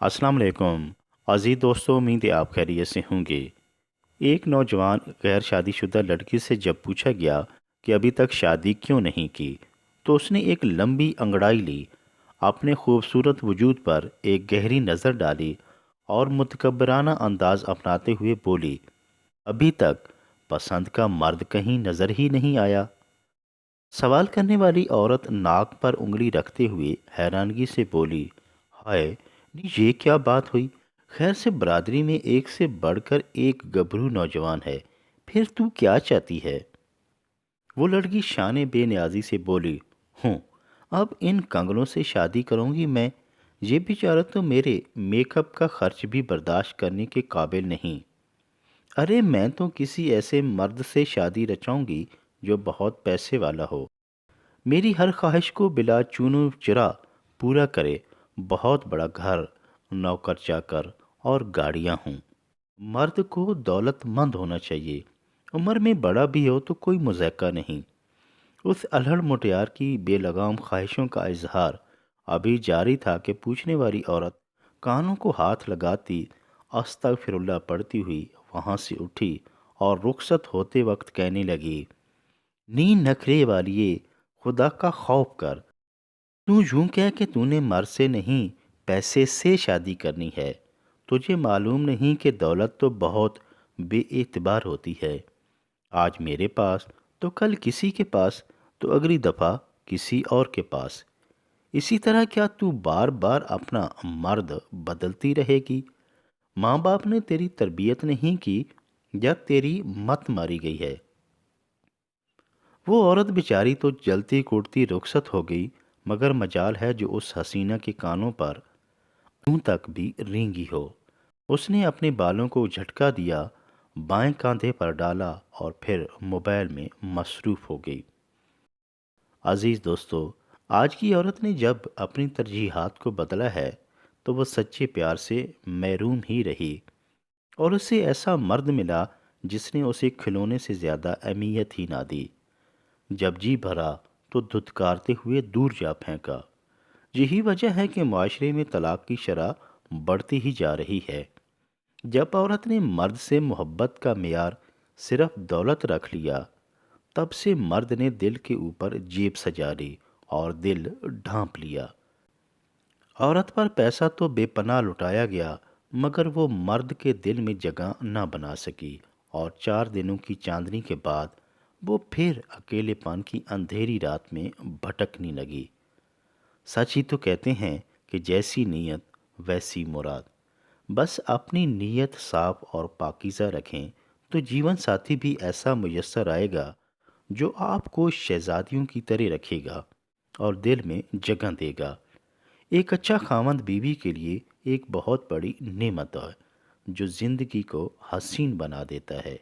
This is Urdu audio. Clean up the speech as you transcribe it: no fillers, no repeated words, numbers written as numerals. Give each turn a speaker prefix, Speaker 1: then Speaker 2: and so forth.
Speaker 1: السلام علیکم عزیز دوستوں، امید ہے آپ خیریت سے ہوں گے۔ ایک نوجوان غیر شادی شدہ لڑکی سے جب پوچھا گیا کہ ابھی تک شادی کیوں نہیں کی تو اس نے ایک لمبی انگڑائی لی، اپنے خوبصورت وجود پر ایک گہری نظر ڈالی اور متکبرانہ انداز اپناتے ہوئے بولی، ابھی تک پسند کا مرد کہیں نظر ہی نہیں آیا۔ سوال کرنے والی عورت ناک پر انگلی رکھتے ہوئے حیرانگی سے بولی، ہائے، یہ کیا بات ہوئی؟ خیر سے برادری میں ایک سے بڑھ کر ایک گبرو نوجوان ہے، پھر تو کیا چاہتی ہے؟ وہ لڑکی شان بے نیازی سے بولی، ہوں، اب ان کنگلوں سے شادی کروں گی میں؟ یہ بیچارہ تو میرے میک اپ کا خرچ بھی برداشت کرنے کے قابل نہیں۔ ارے میں تو کسی ایسے مرد سے شادی رچاؤں گی جو بہت پیسے والا ہو، میری ہر خواہش کو بلا چونو چرا پورا کرے، بہت بڑا گھر، نوکر چاکر اور گاڑیاں ہوں۔ مرد کو دولت مند ہونا چاہیے، عمر میں بڑا بھی ہو تو کوئی مذائقہ نہیں۔ اس الہڑ مٹیار کی بے لگام خواہشوں کا اظہار ابھی جاری تھا کہ پوچھنے والی عورت کانوں کو ہاتھ لگاتی استغفر اللہ پڑھتی ہوئی وہاں سے اٹھی اور رخصت ہوتے وقت کہنے لگی، نی نخرے والیے، خدا کا خوف کر، تو یوں کہہ کہ تو نے مرد سے نہیں پیسے سے شادی کرنی ہے؟ تجھے معلوم نہیں کہ دولت تو بہت بے اعتبار ہوتی ہے، آج میرے پاس تو کل کسی کے پاس، تو اگلی دفعہ کسی اور کے پاس۔ اسی طرح کیا تو بار بار اپنا مرد بدلتی رہے گی؟ ماں باپ نے تیری تربیت نہیں کی یا تیری مت ماری گئی ہے؟ وہ عورت بیچاری تو جلتی کوٹتی رخصت ہو گئی، مگر مجال ہے جو اس حسینہ کے کانوں پر یوں تک بھی رینگی ہو۔ اس نے اپنے بالوں کو جھٹکا دیا، بائیں کاندھے پر ڈالا اور پھر موبائل میں مصروف ہو گئی۔ عزیز دوستو، آج کی عورت نے جب اپنی ترجیحات کو بدلا ہے تو وہ سچے پیار سے محروم ہی رہی، اور اسے ایسا مرد ملا جس نے اسے کھلونے سے زیادہ اہمیت ہی نہ دی۔ جب جی بھرا تو دھتکارتے ہوئے دور جا پھینکا۔ یہی وجہ ہے کہ معاشرے میں طلاق کی شرح بڑھتی ہی جا رہی ہے۔ جب عورت نے مرد سے محبت کا معیار صرف دولت رکھ لیا، تب سے مرد نے دل کے اوپر جیب سجا لی اور دل ڈھانپ لیا۔ عورت پر پیسہ تو بے پناہ لٹایا گیا، مگر وہ مرد کے دل میں جگہ نہ بنا سکی، اور 4 دنوں کی چاندنی کے بعد وہ پھر اکیلے پن کی اندھیری رات میں بھٹکنے لگی۔ سچ ہی تو کہتے ہیں کہ جیسی نیت ویسی مراد۔ بس اپنی نیت صاف اور پاکیزہ رکھیں تو جیون ساتھی بھی ایسا میسر آئے گا جو آپ کو شہزادیوں کی طرح رکھے گا اور دل میں جگہ دے گا۔ ایک اچھا خاوند بیوی کے لیے ایک بہت بڑی نعمت ہے جو زندگی کو حسین بنا دیتا ہے۔